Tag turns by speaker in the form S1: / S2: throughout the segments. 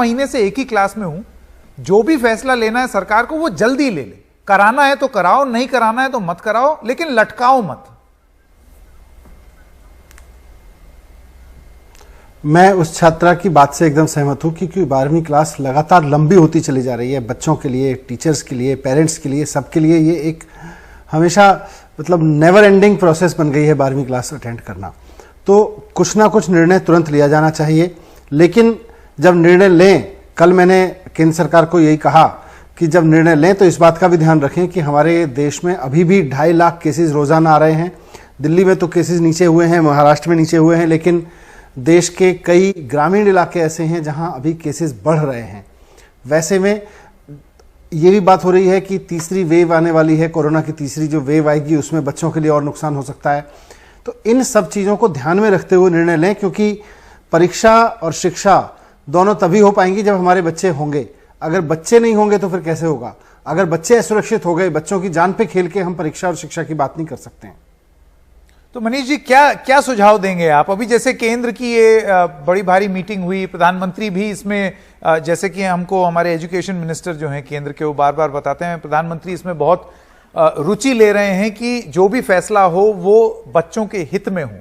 S1: महीने से एक ही क्लास में हूं, जो भी फैसला लेना है सरकार को वो जल्दी ले ले, कराना है तो कराओ, नहीं कराना है तो मत कराओ, लेकिन लटकाओ मत।
S2: मैं उस छात्रा की बात से एकदम सहमत हूं, क्योंकि 12वीं क्लास लगातार लंबी होती चली जा रही है। बच्चों के लिए, टीचर्स के लिए, पेरेंट्स के लिए, सबके लिए ये एक हमेशा मतलब नेवर एंडिंग प्रोसेस बन गई है 12वीं क्लास अटेंड करना। तो कुछ ना कुछ निर्णय तुरंत लिया जाना चाहिए, लेकिन जब निर्णय लें, कल मैंने केंद्र सरकार को यही कहा कि जब निर्णय लें तो इस बात का भी ध्यान रखें कि हमारे देश में अभी भी 2.5 लाख केसेस रोजाना आ रहे हैं। दिल्ली में तो केसेस नीचे हुए हैं, महाराष्ट्र में नीचे हुए हैं, लेकिन देश के कई ग्रामीण इलाके ऐसे हैं जहां अभी केसेस बढ़ रहे हैं। वैसे में ये भी बात हो रही है कि तीसरी वेव आने वाली है, कोरोना की तीसरी जो वेव आएगी उसमें बच्चों के लिए और नुकसान हो सकता है। तो इन सब चीज़ों को ध्यान में रखते हुए निर्णय लें, क्योंकि परीक्षा और शिक्षा दोनों तभी हो पाएंगी जब हमारे बच्चे होंगे। अगर बच्चे नहीं होंगे तो फिर कैसे होगा? अगर बच्चे असुरक्षित हो गए, बच्चों की जान पे खेल के हम परीक्षा और शिक्षा की बात नहीं कर सकते हैं।
S1: तो मनीष जी, क्या सुझाव देंगे आप? अभी जैसे केंद्र की ये बड़ी भारी मीटिंग हुई, प्रधानमंत्री भी इसमें, जैसे कि हमको हमारे एजुकेशन मिनिस्टर जो हैं केंद्र के, वो बार बार बताते हैं प्रधानमंत्री इसमें बहुत रुचि ले रहे हैं कि जो भी फैसला हो वो बच्चों के हित में हो।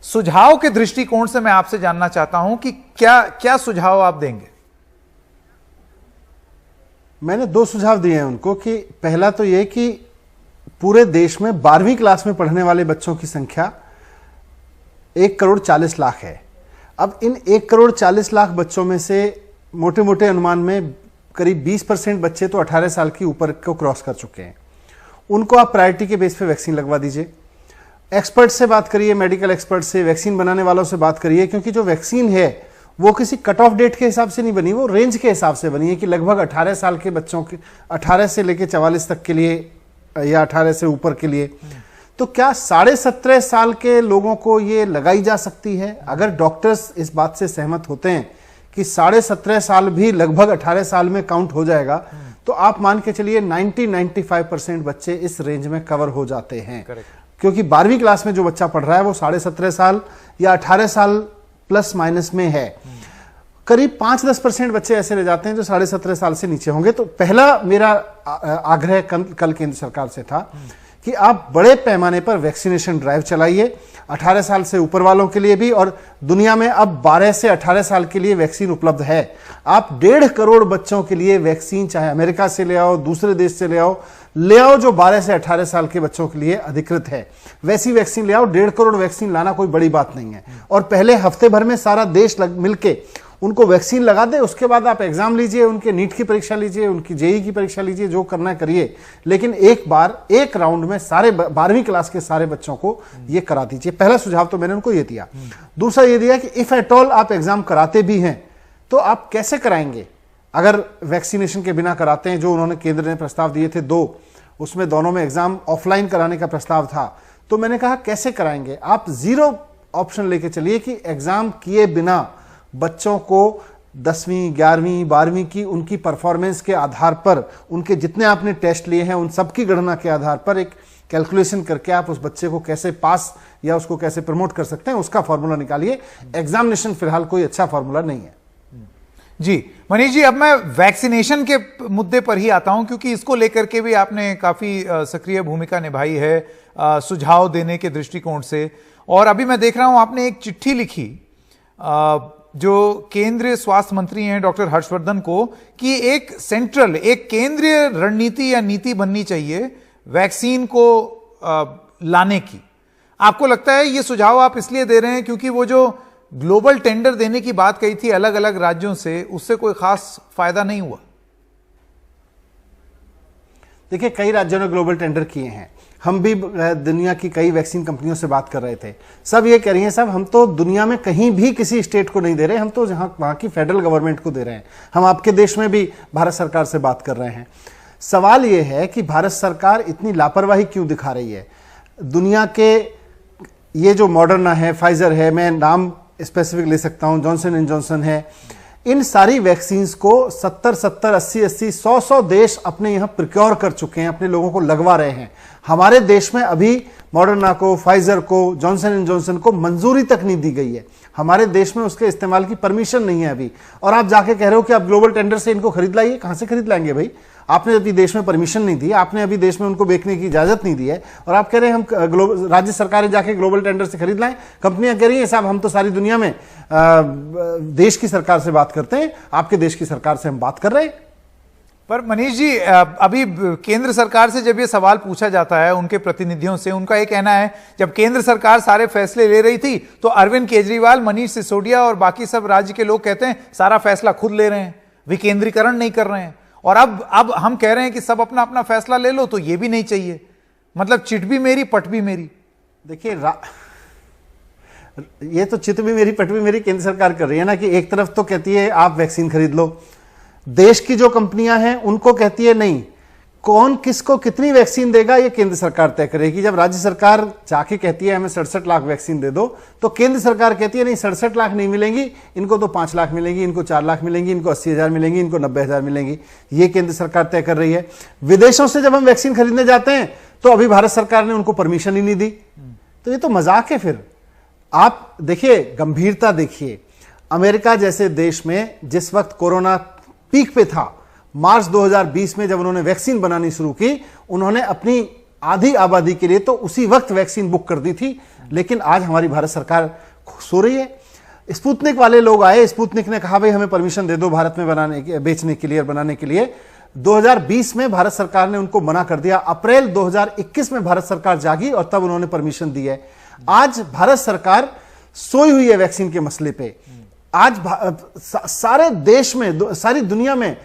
S1: सुझाव के दृष्टिकोण से मैं आपसे जानना चाहता हूं कि क्या सुझाव आप देंगे?
S2: मैंने 2 सुझाव दिए हैं उनको कि पहला तो यह कि पूरे देश में 12वीं क्लास में पढ़ने वाले बच्चों की संख्या 1,40,00,000 है। अब इन 1,40,00,000 बच्चों में से मोटे मोटे अनुमान में करीब 20% बच्चे तो 18 साल की ऊपर को क्रॉस कर चुके हैं। उनको आप प्रायोरिटी के बेस पे वैक्सीन लगवा दीजिए। एक्सपर्ट से बात करिए, मेडिकल एक्सपर्ट से, वैक्सीन बनाने वालों से बात करिए, क्योंकि जो वैक्सीन है वो किसी कट ऑफ डेट के हिसाब से नहीं बनी, वो रेंज के हिसाब से बनी है कि लगभग 18 साल के बच्चों के, 18 से लेकर 44 तक के लिए या 18 से ऊपर के लिए। तो क्या 17.5 साल के लोगों को ये लगाई जा सकती है? अगर डॉक्टर्स इस बात से सहमत होते हैं कि 17.5 साल भी लगभग 18 साल में काउंट हो जाएगा, तो आप मान के चलिए 90-95% बच्चे इस रेंज में कवर हो जाते हैं। क्योंकि 12वीं क्लास में जो बच्चा पढ़ रहा है वो 17.5 साल या 18 साल प्लस माइनस में है। करीब 5-10% बच्चे ऐसे रह जाते हैं जो 17.5 साल से नीचे होंगे। तो पहला मेरा आग्रह कल केंद्र सरकार से था कि आप बड़े पैमाने पर वैक्सीनेशन ड्राइव चलाइए, 18 साल से ऊपर वालों के लिए भी, और दुनिया में अब 12 से 18 साल के लिए वैक्सीन उपलब्ध है। आप 1.5 करोड़ बच्चों के लिए वैक्सीन, चाहे अमेरिका से ले आओ, दूसरे देश से ले आओ जो 12 से 18 साल के बच्चों के लिए अधिकृत है, वैसी वैक्सीन ले आओ। 1.5 करोड़ वैक्सीन लाना कोई बड़ी बात नहीं है, और पहले हफ्ते भर में सारा देश मिलके उनको वैक्सीन लगा दे। उसके बाद आप एग्जाम लीजिए, उनके नीट की परीक्षा लीजिए, उनकी जेई की परीक्षा लीजिए, जो करना है करिए, लेकिन एक बार एक राउंड में सारे 12वीं क्लास के सारे बच्चों को ये करा दीजिए। पहला सुझाव तो मैंने उनको ये दिया। दूसरा ये दिया कि इफ एट ऑल आप एग्जाम कराते भी हैं तो आप कैसे कराएंगे? अगर वैक्सीनेशन के बिना कराते हैं, जो उन्होंने केंद्र ने प्रस्ताव दिए थे 2, उसमें दोनों में एग्जाम ऑफलाइन कराने का प्रस्ताव था, तो मैंने कहा कैसे कराएंगे? आप 0 ऑप्शन लेके चलिए कि एग्जाम किए बिना बच्चों को 10वीं, 11वीं, 12वीं की उनकी परफॉर्मेंस के आधार पर, उनके जितने आपने टेस्ट लिए हैं उन सब की गणना के आधार पर एक कैलकुलेशन करके आप उस बच्चे को कैसे पास या उसको कैसे प्रमोट कर सकते हैं, उसका फॉर्मूला निकालिए। एग्जामिनेशन फिलहाल कोई अच्छा फॉर्मूला नहीं है।
S1: जी मनीष जी, अब मैं वैक्सीनेशन के मुद्दे पर ही आता हूं, क्योंकि इसको लेकर के भी आपने काफी सक्रिय भूमिका निभाई है सुझाव देने के दृष्टिकोण से। और अभी मैं देख रहा हूं आपने एक चिट्ठी लिखी जो केंद्रीय स्वास्थ्य मंत्री हैं डॉक्टर हर्षवर्धन को, कि एक केंद्रीय रणनीति या नीति बननी चाहिए वैक्सीन को लाने की। आपको लगता है ये सुझाव आप इसलिए दे रहे हैं क्योंकि वो जो ग्लोबल टेंडर देने की बात कही थी अलग अलग राज्यों से, उससे कोई खास फायदा नहीं हुआ?
S2: देखिए, कई राज्यों ने ग्लोबल टेंडर किए हैं। हम भी दुनिया की कई वैक्सीन कंपनियों से बात कर रहे थे, सब ये कह रही हैं साहब हम तो दुनिया में कहीं भी किसी स्टेट को नहीं दे रहे, हम तो वहां की फेडरल गवर्नमेंट को दे रहे हैं। हम आपके देश में भी भारत सरकार से बात कर रहे हैं। सवाल ये है कि भारत सरकार इतनी लापरवाही क्यों दिखा रही है? दुनिया के ये जो मॉडर्ना है, फाइजर है, मैं नाम स्पेसिफिक ले सकता हूं, जॉनसन एंड जॉनसन है, इन सारी वैक्सीन को 70-70, 80-80, 100-100 देश अपने यहां प्रिक्योर कर चुके हैं, अपने लोगों को लगवा रहे हैं। हमारे देश में अभी मॉडर्ना को, फाइजर को, जॉनसन एंड जॉनसन को मंजूरी तक नहीं दी गई है। हमारे देश में उसके इस्तेमाल की परमिशन नहीं है अभी। और आप जाके कह रहे हो कि आप ग्लोबल टेंडर से इनको खरीद लाइए। कहां से खरीद लाएंगे भाई? आपने अभी देश में परमिशन नहीं दी, आपने अभी देश में उनको बेचने की इजाजत नहीं दी है, और आप कह रहे हैं हम राज्य सरकारें जाके ग्लोबल टेंडर से खरीद लाएं। कंपनियां कह रही हैं साहब हम तो सारी दुनिया में देश की सरकार से बात करते हैं, आपके देश की सरकार से हम बात कर रहे हैं।
S1: पर मनीष जी, अभी केंद्र सरकार से जब ये सवाल पूछा जाता है उनके प्रतिनिधियों से, उनका ये कहना है जब केंद्र सरकार सारे फैसले ले रही थी तो अरविंद केजरीवाल, मनीष सिसोदिया और बाकी सब राज्य के लोग कहते हैं सारा फैसला खुद ले रहे हैं, विकेंद्रीकरण नहीं कर रहे हैं। और अब हम कह रहे हैं कि सब अपना अपना फैसला ले लो, तो ये भी नहीं चाहिए। मतलब चिट भी मेरी पट भी मेरी।
S2: देखिए ये तो चित भी मेरी पट भी मेरी केंद्र सरकार कर रही है ना, कि एक तरफ तो कहती है आप वैक्सीन खरीद लो, देश की जो कंपनियां हैं उनको कहती है नहीं, कौन किसको कितनी वैक्सीन देगा ये केंद्र सरकार तय करेगी। जब राज्य सरकार जाके कहती है हमें 67 लाख वैक्सीन दे दो, तो केंद्र सरकार कहती है नहीं 67 लाख नहीं मिलेंगी, इनको तो 5 लाख मिलेंगी, इनको 4 लाख मिलेंगी, इनको 80,000 मिलेंगी, इनको 90,000 मिलेंगी। ये केंद्र सरकार तय कर रही है। विदेशों से जब हम वैक्सीन खरीदने जाते हैं तो अभी भारत सरकार ने उनको परमिशन ही नहीं दी। तो ये तो मजाक है। फिर आप देखिए, गंभीरता देखिए। अमेरिका जैसे देश में जिस वक्त कोरोना पीक पे था, मार्च 2020 में जब उन्होंने वैक्सीन बनानी शुरू की, उन्होंने अपनी आधी आबादी के लिए तो उसी वक्त वैक्सीन बुक कर दी थी। लेकिन आज हमारी भारत सरकार सो रही है। स्पुतनिक वाले लोग आए, स्पुतनिक ने कहा भाई हमें परमिशन दे दो भारत में बनाने के, बेचने के लिए और बनाने के लिए। 2020 में भारत सरकार ने उनको मना कर दिया। अप्रैल 2021 में भारत सरकार जागी और तब उन्होंने परमिशन दी है। आज भारत सरकार सोई हुई है वैक्सीन के मसले पे। आज सारे देश में, सारी दुनिया में,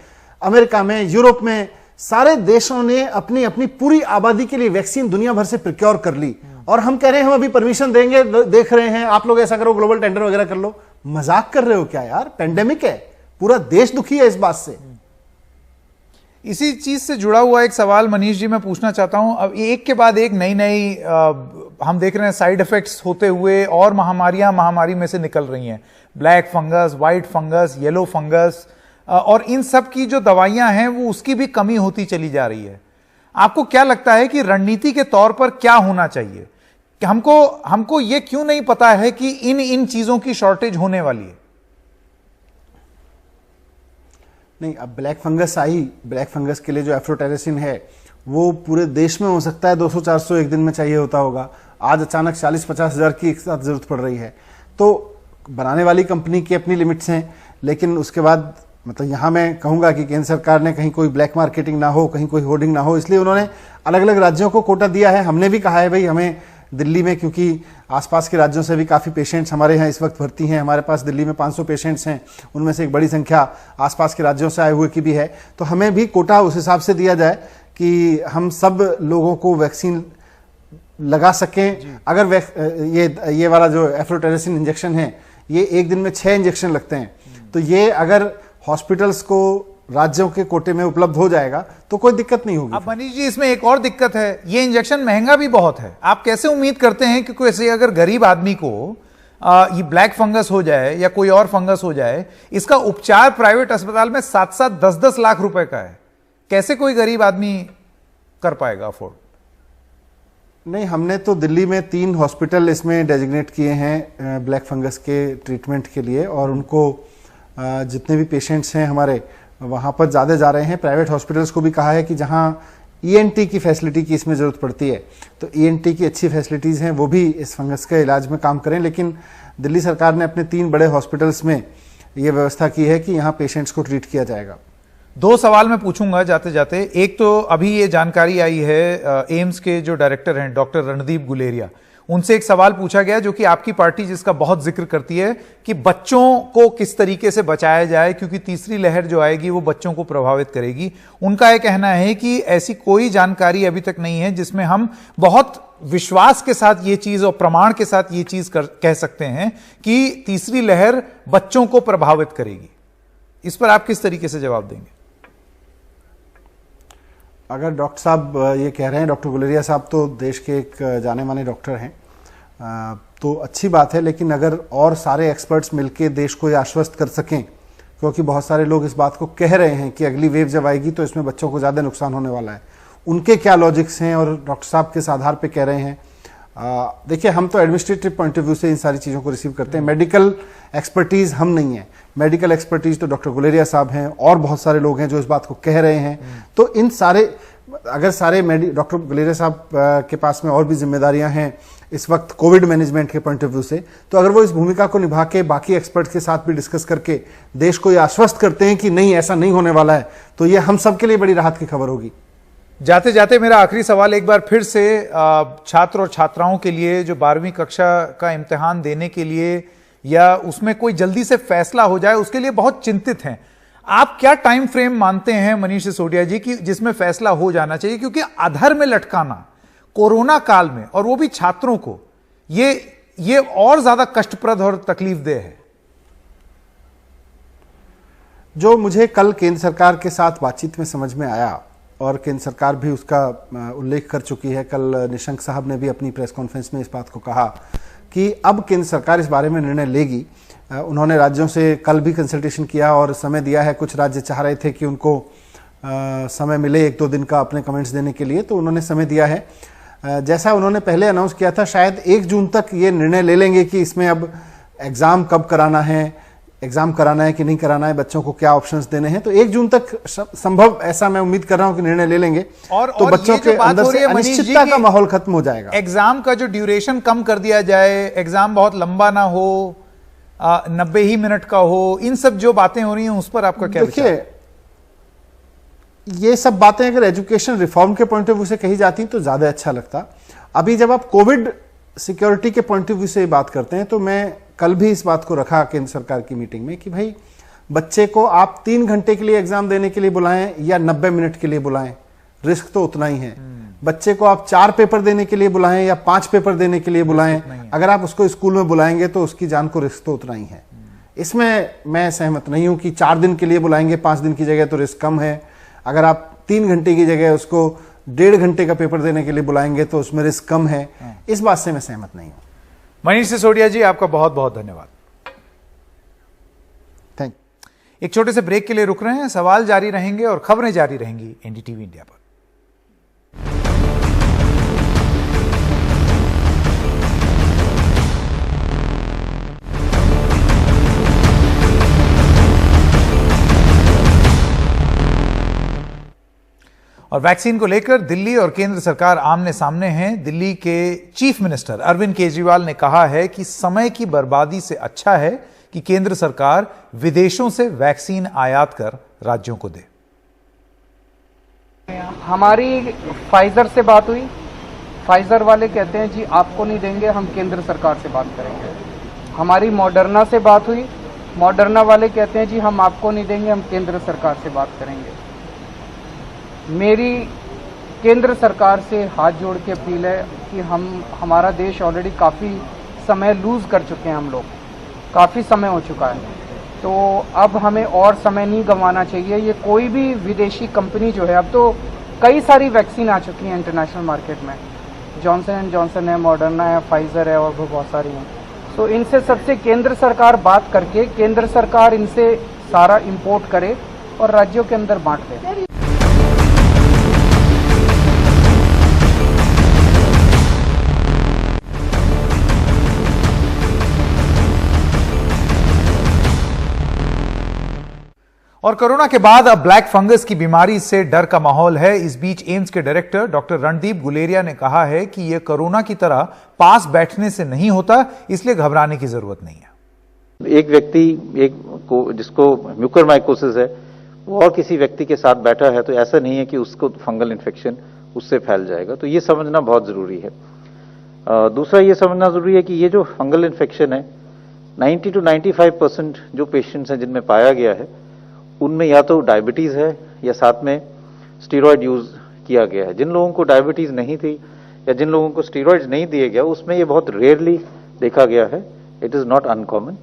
S2: अमेरिका में, यूरोप में, सारे देशों ने अपनी अपनी पूरी आबादी के लिए वैक्सीन दुनिया भर से प्रिक्योर कर ली। और हम कह रहे हैं हम अभी परमिशन देंगे, देख रहे हैं, आप लोग ऐसा करो, ग्लोबल टेंडर वगैरह कर लो। मजाक कर रहे हो क्या यार? पेंडेमिक है, पूरा देश दुखी है इस बात से।
S1: इसी चीज से जुड़ा हुआ एक सवाल मनीष जी मैं पूछना चाहता हूं। अब एक के बाद एक नई नई हम देख रहे हैं साइड इफेक्ट्स होते हुए, और महामारी में से निकल रही हैं। Black fungus, white fungus, yellow fungus, और इन सब की जो दवाइयां हैं वो उसकी भी कमी होती चली जा रही है। आपको क्या लगता है कि रणनीति के तौर पर क्या होना चाहिए? कि हमको ये क्यों नहीं पता है कि इन चीजों की शॉर्टेज होने वाली है?
S2: नहीं, अब ब्लैक फंगस आई, ब्लैक फंगस के लिए जो एफ्रोटेरिसिन है वो पूरे देश में हो सकता है 200-400 एक दिन में चाहिए होता होगा। आज अचानक 40-50 हजार की एक साथ जरूरत पड़ रही है। तो बनाने वाली कंपनी की अपनी लिमिट्स हैं, लेकिन उसके बाद मतलब यहां मैं कहूंगा कि केंद्र सरकार ने कहीं कोई ब्लैक मार्केटिंग ना हो, कहीं कोई होर्डिंग ना हो, इसलिए उन्होंने अलग अलग राज्यों को कोटा दिया है। हमने भी कहा है भाई हमें दिल्ली में, क्योंकि आसपास के राज्यों से भी काफ़ी पेशेंट्स हमारे यहाँ इस वक्त भर्ती हैं, हमारे पास दिल्ली में 500 पेशेंट्स हैं, उनमें से एक बड़ी संख्या आसपास के राज्यों से आए हुए की भी है। तो हमें भी कोटा उस हिसाब से दिया जाए कि हम सब लोगों को वैक्सीन लगा सकें। अगर ये वाला जो एफ्रोटेरिसिन इंजेक्शन है ये एक दिन में 6 इंजेक्शन लगते हैं, तो ये अगर हॉस्पिटल्स को राज्यों के कोटे में उपलब्ध हो जाएगा तो कोई दिक्कत नहीं होगी।
S1: अब मनीष जी इसमें एक और दिक्कत है, ये इंजेक्शन महंगा भी बहुत है। आप कैसे उम्मीद करते हैं कि कोई ऐसे अगर गरीब आदमी को ये ब्लैक फंगस हो जाए या कोई और फंगस हो जाए, इसका उपचार प्राइवेट अस्पताल में 7-7, 10-10 लाख रुपए का है, कैसे कोई गरीब आदमी कर पाएगा अफोर्ड?
S2: नहीं, हमने तो दिल्ली में 3 हॉस्पिटल इसमें डेजिग्नेट किए हैं ब्लैक फंगस के ट्रीटमेंट के लिए, और उनको जितने भी पेशेंट्स हैं हमारे वहाँ पर ज़्यादा जा रहे हैं। प्राइवेट हॉस्पिटल्स को भी कहा है कि जहाँ ईएनटी की फैसिलिटी की इसमें ज़रूरत पड़ती है, तो ईएनटी की अच्छी फैसिलिटीज़ हैं, वो भी इस फंगस के इलाज में काम करें। लेकिन दिल्ली सरकार ने अपने 3 बड़े हॉस्पिटल्स में ये व्यवस्था की है कि यहाँ पेशेंट्स को ट्रीट किया जाएगा।
S1: 2 सवाल मैं पूछूंगा जाते जाते। एक तो अभी ये जानकारी आई है एम्स के जो डायरेक्टर हैं डॉक्टर रणदीप गुलेरिया, उनसे एक सवाल पूछा गया जो कि आपकी पार्टी जिसका बहुत जिक्र करती है कि बच्चों को किस तरीके से बचाया जाए, क्योंकि तीसरी लहर जो आएगी वो बच्चों को प्रभावित करेगी। उनका यह कहना है कि ऐसी कोई जानकारी अभी तक नहीं है जिसमें हम बहुत विश्वास के साथ ये चीज और प्रमाण के साथ ये चीज कह सकते हैं कि तीसरी लहर बच्चों को प्रभावित करेगी। इस पर आप किस तरीके से जवाब देंगे?
S2: अगर डॉक्टर साहब ये कह रहे हैं, डॉक्टर गुलेरिया साहब तो देश के एक जाने माने डॉक्टर हैं, तो अच्छी बात है। लेकिन अगर और सारे एक्सपर्ट्स मिलकर देश को ये आश्वस्त कर सकें क्योंकि बहुत सारे लोग इस बात को कह रहे हैं कि अगली वेव जब आएगी तो इसमें बच्चों को ज़्यादा नुकसान होने वाला है। उनके क्या लॉजिक्स हैं और डॉक्टर साहब किस आधार पे कह रहे हैं। देखिए, हम तो एडमिनिस्ट्रेटिव पॉइंट ऑफ व्यू से इन सारी चीज़ों को रिसीव करते हैं। मेडिकल एक्सपर्टीज़ हम नहीं है। मेडिकल एक्सपर्टीज़ तो डॉक्टर गुलेरिया साहब हैं और बहुत सारे लोग हैं जो इस बात को कह रहे हैं। तो इन सारे, अगर सारे डॉक्टर गुलेरिया साहब के पास में और भी जिम्मेदारियां हैं इस वक्त कोविड मैनेजमेंट के पॉइंट ऑफ व्यू से, तो अगर वो इस भूमिका को निभा के बाकी एक्सपर्ट्स के साथ भी डिस्कस करके देश को ये आश्वस्त करते हैं कि नहीं, ऐसा नहीं होने वाला है, तो ये हम सब के लिए बड़ी राहत की खबर होगी।
S1: जाते जाते मेरा आखिरी सवाल एक बार फिर से छात्र और छात्राओं के लिए जो 12वीं कक्षा का इम्तिहान देने के लिए या उसमें कोई जल्दी से फैसला हो जाए, उसके लिए बहुत चिंतित हैं। आप क्या टाइम फ्रेम मानते हैं मनीष सिसोदिया जी की जिसमें फैसला हो जाना चाहिए? क्योंकि अधर में लटकाना कोरोना काल में, और वो भी छात्रों को, ये और ज्यादा कष्टप्रद और तकलीफदेह है।
S2: जो मुझे कल केंद्र सरकार के साथ बातचीत में समझ में आया, और केंद्र सरकार भी उसका उल्लेख कर चुकी है, कल निशंक साहब ने भी अपनी प्रेस कॉन्फ्रेंस में इस बात को कहा कि अब केंद्र सरकार इस बारे में निर्णय लेगी। उन्होंने राज्यों से कल भी कंसल्टेशन किया और समय दिया है। कुछ राज्य चाह रहे थे कि उनको समय मिले 1-2 दिन का अपने कमेंट्स देने के लिए, तो उन्होंने समय दिया है। जैसा उन्होंने पहले अनाउंस किया था, शायद 1 जून तक ये निर्णय ले लेंगे कि इसमें अब एग्जाम कब कराना है, एग्जाम कराना है कि नहीं कराना है, बच्चों को क्या ऑप्शंस देने हैं। तो 1 जून तक संभव, ऐसा मैं उम्मीद कर रहा हूं कि निर्णय ले लेंगे तो बच्चों के अंदर से अनिश्चितता का माहौल खत्म हो जाएगा।
S1: एग्जाम का जो ड्यूरेशन कम कर दिया जाए, एग्जाम बहुत लंबा ना हो, 90 ही मिनट का हो, इन सब जो बातें हो रही हैं उस पर आपका क्या विचार?
S2: देखिए, ये सब बातें अगर एजुकेशन रिफॉर्म के पॉइंट ऑफ व्यू से कही जाती तो ज्यादा अच्छा लगता। अभी जब आप कोविड सिक्योरिटी के पॉइंट ऑफ व्यू से बात करते हैं, तो मैं कल भी इस बात को रखा केंद्र सरकार की मीटिंग में कि भाई, बच्चे को आप 3 घंटे के लिए एग्जाम देने के लिए बुलाएं या 90 मिनट के लिए बुलाएं, रिस्क तो उतना ही है। बच्चे को आप 4 पेपर देने के लिए बुलाएं या 5 पेपर देने के लिए बुलाएं, अगर आप उसको स्कूल में बुलाएंगे तो उसकी जान को रिस्क तो उतना ही है। इसमें मैं सहमत नहीं हूं कि 4 दिन के लिए बुलाएंगे 5 दिन की जगह तो रिस्क कम है। अगर आप 3 घंटे की जगह उसको 1.5 घंटे का पेपर देने के लिए बुलाएंगे तो उसमें रिस्क कम है। इस बात से मैं सहमत नहीं हूं।
S1: मनीष सिसोदिया जी, आपका बहुत बहुत धन्यवाद।
S2: Thank you.
S1: एक छोटे से ब्रेक के लिए रुक रहे हैं। सवाल जारी रहेंगे और खबरें जारी रहेंगी एनडीटीवी इंडिया पर। और वैक्सीन को लेकर दिल्ली और केंद्र सरकार आमने सामने हैं। दिल्ली के चीफ मिनिस्टर अरविंद केजरीवाल ने कहा है कि समय की बर्बादी से अच्छा है कि केंद्र सरकार विदेशों से वैक्सीन आयात कर राज्यों को दे।
S3: हमारी फाइजर से बात हुई। फाइजर वाले कहते हैं जी आपको नहीं देंगे, हम केंद्र सरकार से बात करेंगे। हमारी मॉडर्ना से बात हुई। मॉडर्ना वाले कहते हैं जी हम आपको नहीं देंगे, हम केंद्र सरकार से बात करेंगे। मेरी केंद्र सरकार से हाथ जोड़ के अपील है कि हमारा देश ऑलरेडी काफ़ी समय लूज़ कर चुके हैं, हम लोग काफ़ी समय हो चुका है, तो अब हमें और समय नहीं गंवाना चाहिए। ये कोई भी विदेशी कंपनी जो है, अब तो कई सारी वैक्सीन आ चुकी हैं इंटरनेशनल मार्केट में, जॉनसन एंड जॉनसन है, मॉडर्ना है, फाइजर है और भी बहुत सारी हैं। तो इनसे सबसे केंद्र सरकार बात करके केंद्र सरकार इनसे सारा इंपोर्ट करे और राज्यों के अंदर बांट दे।
S1: और कोरोना के बाद अब ब्लैक फंगस की बीमारी से डर का माहौल है। इस बीच एम्स के डायरेक्टर डॉक्टर रणदीप गुलेरिया ने कहा है कि यह कोरोना की तरह पास बैठने से नहीं होता, इसलिए घबराने की जरूरत नहीं है।
S4: एक व्यक्ति जिसको म्यूकरमाइकोसिस है, वो और किसी व्यक्ति के साथ बैठा है, तो ऐसा नहीं है कि उसको फंगल इन्फेक्शन उससे फैल जाएगा। तो ये समझना बहुत जरूरी है। दूसरा ये समझना जरूरी है कि ये जो फंगल इन्फेक्शन है, 90 to 95% जो पेशेंट्स हैं जिनमें पाया गया है, उनमें या तो डायबिटीज है या साथ में स्टीरॉयड यूज किया गया है। जिन लोगों को डायबिटीज नहीं थी या जिन लोगों को स्टीरॉयड्स नहीं दिए गया, उसमें ये बहुत रेयरली देखा गया है। It is not uncommon.